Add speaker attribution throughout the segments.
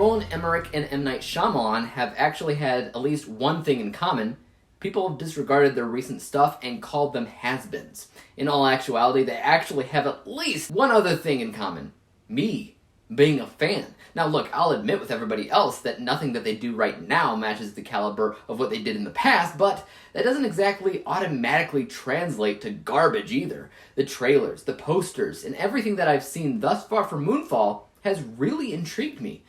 Speaker 1: Roland Emmerich and M. Night Shyamalan have actually had at least one thing in common. People have disregarded their recent stuff and called them has-beens. In all actuality, they actually have at least one other thing in common. Me, being a fan. Now look, I'll admit with everybody else that nothing that they do right now matches the caliber of what they did in the past, but that doesn't exactly automatically translate to garbage either. The trailers, the posters, and everything that I've seen thus far for Moonfall has really intrigued me.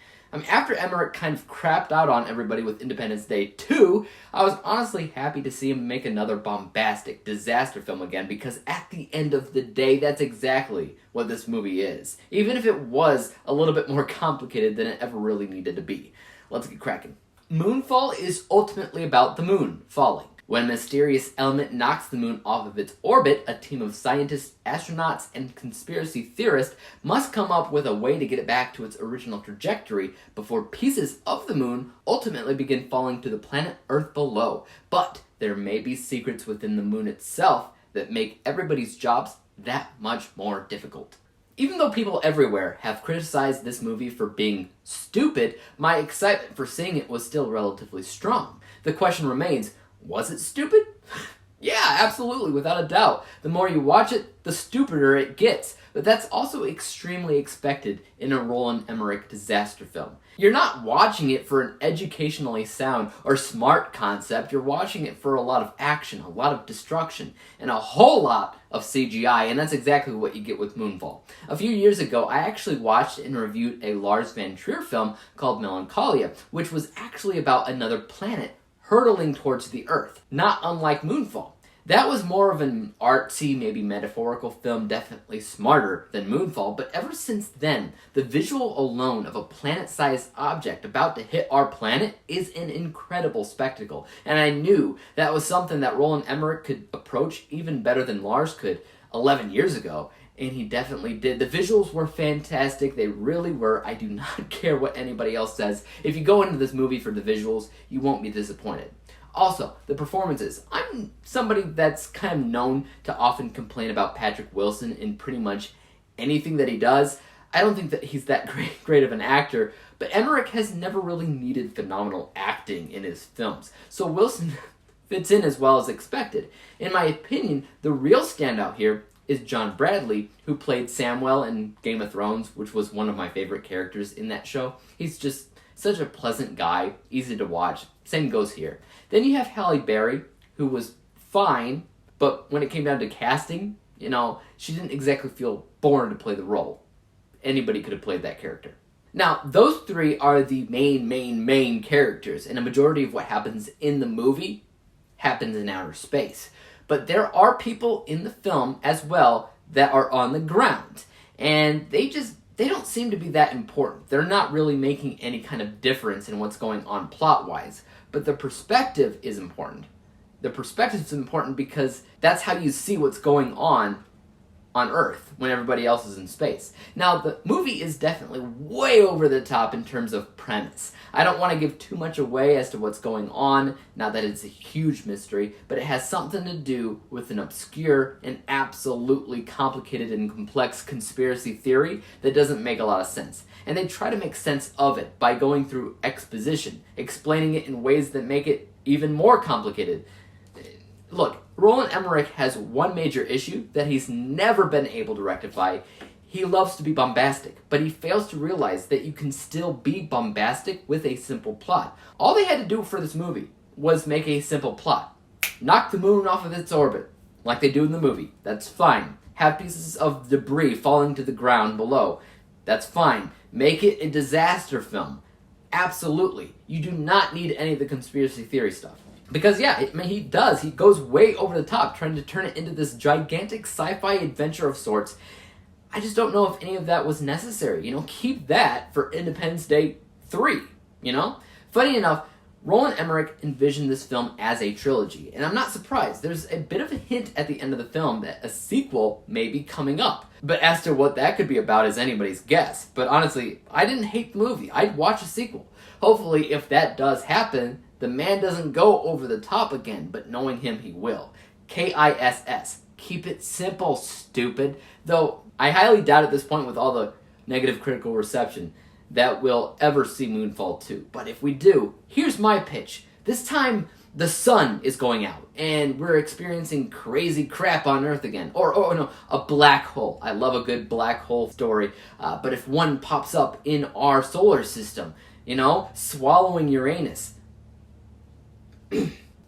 Speaker 1: After Emmerich kind of crapped out on everybody with Independence Day 2, I was honestly happy to see him make another bombastic disaster film again, because at the end of the day, that's exactly what this movie is. Even if it was a little bit more complicated than it ever really needed to be. Let's get cracking. Moonfall is ultimately about the moon falling. When a mysterious element knocks the moon off of its orbit, a team of scientists, astronauts, and conspiracy theorists must come up with a way to get it back to its original trajectory before pieces of the moon ultimately begin falling to the planet Earth below. But there may be secrets within the moon itself that make everybody's jobs that much more difficult. Even though people everywhere have criticized this movie for being stupid, my excitement for seeing it was still relatively strong. The question remains, was it stupid? Yeah, absolutely, without a doubt. The more you watch it, the stupider it gets. But that's also extremely expected in a Roland Emmerich disaster film. You're not watching it for an educationally sound or smart concept. You're watching it for a lot of action, a lot of destruction, and a whole lot of CGI, and that's exactly what you get with Moonfall. A few years ago, I actually watched and reviewed a Lars von Trier film called Melancholia, which was actually about another planet hurtling towards the Earth, not unlike Moonfall. That was more of an artsy, maybe metaphorical film, definitely smarter than Moonfall, but ever since then, the visual alone of a planet-sized object about to hit our planet is an incredible spectacle, and I knew that was something that Roland Emmerich could approach even better than Lars could 11 years ago, and he definitely did. The visuals were fantastic, they really were. I do not care what anybody else says. If you go into this movie for the visuals, you won't be disappointed. Also, the performances. I'm somebody that's kind of known to often complain about Patrick Wilson in pretty much anything that he does. I don't think that he's that great of an actor, but Emmerich has never really needed phenomenal acting in his films, so Wilson fits in as well as expected. In my opinion, the real standout here is John Bradley, who played Samwell in Game of Thrones, which was one of my favorite characters in that show. He's just such a pleasant guy, easy to watch. Same goes here. Then you have Halle Berry, who was fine, but when it came down to casting, she didn't exactly feel born to play the role. Anybody could have played that character. Now, those three are the main characters, and a majority of what happens in the movie happens in outer space. But there are people in the film as well that are on the ground, and they don't seem to be that important. They're not really making any kind of difference in what's going on plot-wise, but the perspective is important. The perspective is important because that's how you see what's going on Earth when everybody else is in space. Now, the movie is definitely way over the top in terms of premise. I don't want to give too much away as to what's going on, not that it's a huge mystery, but it has something to do with an obscure and absolutely complicated and complex conspiracy theory that doesn't make a lot of sense. And they try to make sense of it by going through exposition, explaining it in ways that make it even more complicated. Look, Roland Emmerich has one major issue that he's never been able to rectify. He loves to be bombastic, but he fails to realize that you can still be bombastic with a simple plot. All they had to do for this movie was make a simple plot. Knock the moon off of its orbit, like they do in the movie. That's fine. Have pieces of debris falling to the ground below. That's fine. Make it a disaster film. Absolutely. You do not need any of the conspiracy theory stuff. Because, yeah, he does. He goes way over the top, trying to turn it into this gigantic sci-fi adventure of sorts. I just don't know if any of that was necessary. Keep that for Independence Day 3, Funny enough, Roland Emmerich envisioned this film as a trilogy, and I'm not surprised. There's a bit of a hint at the end of the film that a sequel may be coming up. But as to what that could be about is anybody's guess. But honestly, I didn't hate the movie. I'd watch a sequel. Hopefully, if that does happen, the man doesn't go over the top again, but knowing him, he will. KISS. Keep it simple, stupid. Though, I highly doubt at this point with all the negative critical reception that we'll ever see Moonfall 2. But if we do, here's my pitch. This time, the sun is going out, and we're experiencing crazy crap on Earth again. Or no, a black hole. I love a good black hole story. But if one pops up in our solar system, swallowing Uranus.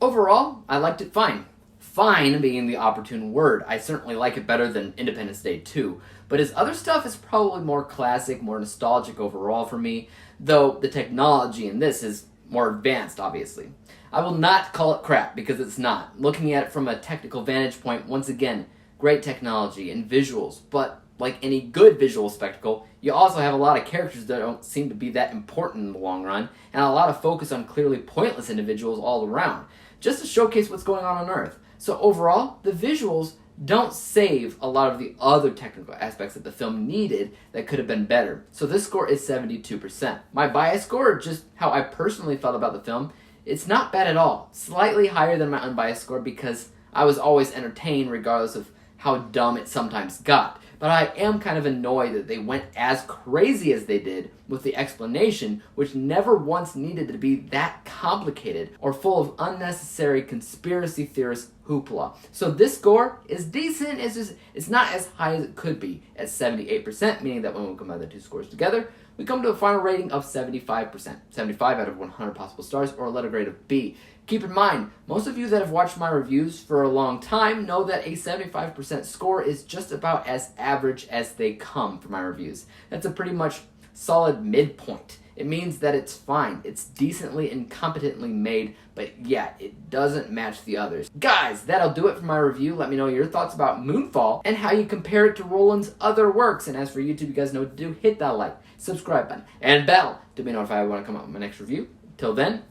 Speaker 1: Overall, I liked it fine. Fine being the opportune word. I certainly like it better than Independence Day 2. But his other stuff is probably more classic, more nostalgic overall for me, though the technology in this is more advanced, obviously. I will not call it crap, because it's not. Looking at it from a technical vantage point, once again, great technology and visuals, but like any good visual spectacle, you also have a lot of characters that don't seem to be that important in the long run, and a lot of focus on clearly pointless individuals all around, just to showcase what's going on Earth. So overall, the visuals don't save a lot of the other technical aspects that the film needed that could have been better. So this score is 72%. My bias score, just how I personally felt about the film, it's not bad at all. Slightly higher than my unbiased score because I was always entertained regardless of how dumb it sometimes got. But I am kind of annoyed that they went as crazy as they did with the explanation, which never once needed to be that complicated or full of unnecessary conspiracy theorist hoopla. So this score is decent, it's not as high as it could be at 78%, meaning that when we combine the two scores together, we come to a final rating of 75%. 75 out of 100 possible stars, or a letter grade of B. Keep in mind, most of you that have watched my reviews for a long time know that a 75% score is just about as average as they come for my reviews. That's a pretty much solid midpoint. It means that it's fine. It's decently and competently made, but yeah, it doesn't match the others. Guys, that'll do it for my review. Let me know your thoughts about Moonfall and how you compare it to Roland's other works. And as for YouTube, you guys know what to do. Hit that like, subscribe button, and bell to be notified when I come out with my next review. Till then,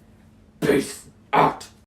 Speaker 1: peace out.